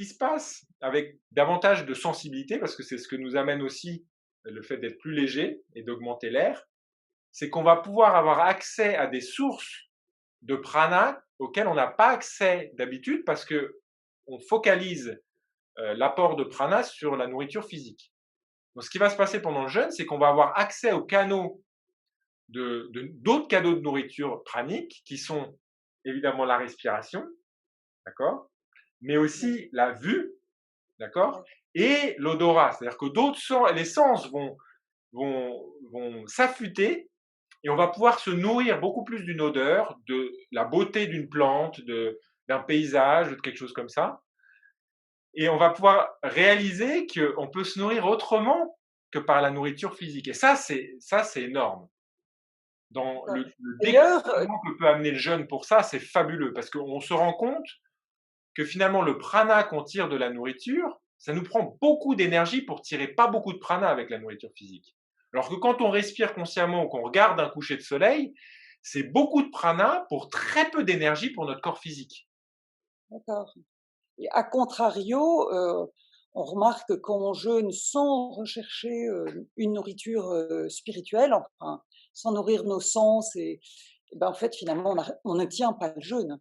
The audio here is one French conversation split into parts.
qui se passe avec davantage de sensibilité, parce que c'est ce que nous amène aussi le fait d'être plus léger et d'augmenter l'air, c'est qu'on va pouvoir avoir accès à des sources de prana auxquelles on n'a pas accès d'habitude parce que on focalise l'apport de prana sur la nourriture physique. Donc, ce qui va se passer pendant le jeûne, c'est qu'on va avoir accès aux canaux d'autres canaux de nourriture pranique qui sont évidemment la respiration, d'accord, mais Ouais, aussi la vue, d'accord, ouais. et l'odorat. C'est-à-dire que d'autres sens, les sens vont s'affûter et on va pouvoir se nourrir beaucoup plus d'une odeur, de la beauté d'une plante, d'un paysage, de quelque chose comme ça. Et on va pouvoir réaliser qu'on peut se nourrir autrement que par la nourriture physique. Et ça, c'est énorme. Dans D'accord. le D'ailleurs, déclenchement que peut amener le jeûne pour ça, c'est fabuleux parce qu'on se rend compte que finalement le prana qu'on tire de la nourriture, ça nous prend beaucoup d'énergie pour tirer pas beaucoup de prana avec la nourriture physique. Alors que quand on respire consciemment ou qu'on regarde un coucher de soleil, c'est beaucoup de prana pour très peu d'énergie pour notre corps physique. d'accord. Et à contrario, on remarque que quand on jeûne sans rechercher, une nourriture, spirituelle, enfin, sans nourrir nos sens et ben, en fait, finalement, on ne tient pas le jeûne.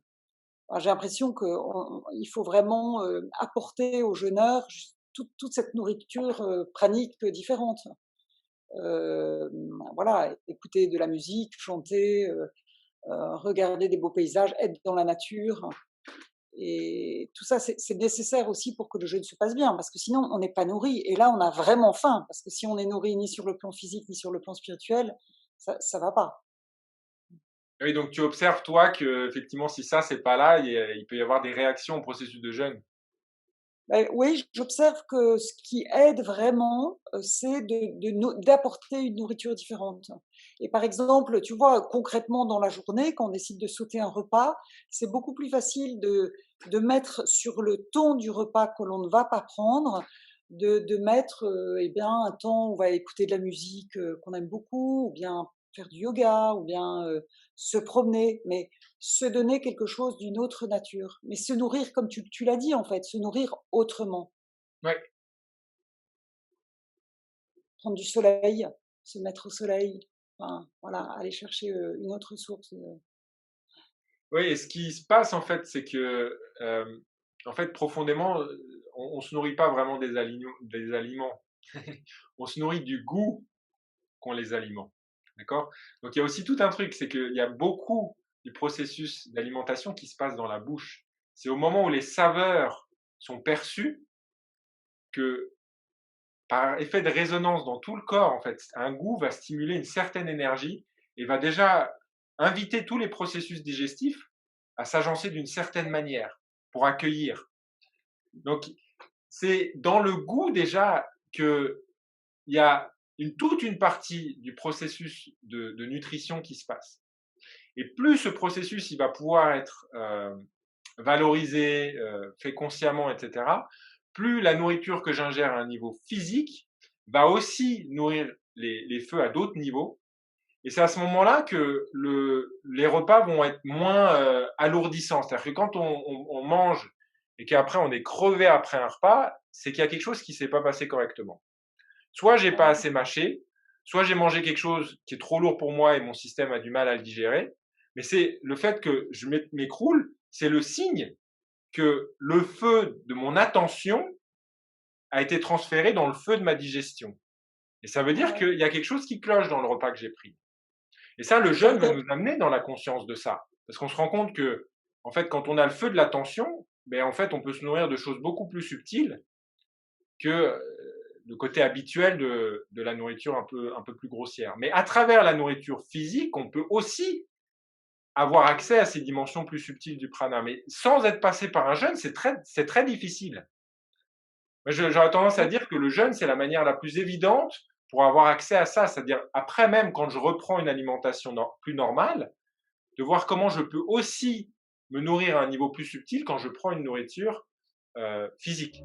Alors, j'ai l'impression qu'il faut vraiment, apporter aux jeûneurs jus toute cette nourriture, pranique différente. Voilà, écouter de la musique, chanter, regarder des beaux paysages, être dans la nature. Et tout ça, c'est nécessaire aussi pour que le jeûne se passe bien, parce que sinon on n'est pas nourri. Et là, on a vraiment faim, parce que si on est nourri ni sur le plan physique, ni sur le plan spirituel, ça va pas. Oui, donc tu observes toi que effectivement, si ça c'est pas là, il peut y avoir des réactions au processus de jeûne. Beh, oui, j'observe que ce qui aide vraiment, c'est d'apporter une nourriture différente. Et par exemple, tu vois, concrètement dans la journée, quand on décide de sauter un repas, c'est beaucoup plus facile de mettre sur le ton du repas que l'on ne va pas prendre, de mettre, eh bien, un temps où on va écouter de la musique, qu'on aime beaucoup, ou bien faire du yoga, ou bien, se promener. Mais se donner quelque chose d'une autre nature, mais se nourrir comme tu l'as dit, en fait, se nourrir autrement. Ouais. Prendre du soleil, se mettre au soleil, enfin, voilà, aller chercher, une autre source, Oui, et ce qui se passe en fait, c'est que, en fait, profondément, on se nourrit pas vraiment des aliments. On se nourrit du goût qu'ont les aliments, d'accord? Donc il y a aussi tout un truc, c'est qu'il y a beaucoup du processus d'alimentation qui se passe dans la bouche. C'est au moment où les saveurs sont perçues que, par effet de résonance dans tout le corps, en fait, un goût va stimuler une certaine énergie et va déjà inviter tous les processus digestifs à s'agencer d'une certaine manière pour accueillir. Donc, c'est dans le goût déjà qu'il y a toute une partie du processus de nutrition qui se passe. Et plus ce processus il va pouvoir être valorisé, fait consciemment, etc., plus la nourriture que j'ingère à un niveau physique va aussi nourrir les feux à d'autres niveaux. Et c'est à ce moment-là que les repas vont être moins alourdissants. C'est-à-dire que quand on mange et qu'après on est crevé après un repas, c'est qu'il y a quelque chose qui ne s'est pas passé correctement. Soit j'ai pas ouais. assez mâché, soit j'ai mangé quelque chose qui est trop lourd pour moi et mon système a du mal à le digérer. Mais c'est le fait que je m'écroule, c'est le signe que le feu de mon attention a été transféré dans le feu de ma digestion. Et ça veut Ah dire ouais. qu'il y a quelque chose qui cloche dans le repas que j'ai pris. Et ça, le Il jeûne y va a nous amener dans la conscience de ça. Parce qu'on se rend compte que, en fait, quand on a le feu de l'attention, ben, en fait, on peut se nourrir de choses beaucoup plus subtiles que le côté habituel de la nourriture un peu plus grossière. Mais à travers la nourriture physique, on peut aussi avoir accès à ces dimensions plus subtiles du prana. Mais sans être passé par un jeûne, c'est très difficile. J'aurais tendance à ouais. dire que le jeûne, c'est la manière la plus évidente pour avoir accès à ça. C'est-à-dire, après même, quand je reprends une alimentation plus normale, de voir comment je peux aussi me nourrir à un niveau plus subtil quand je prends une nourriture physique.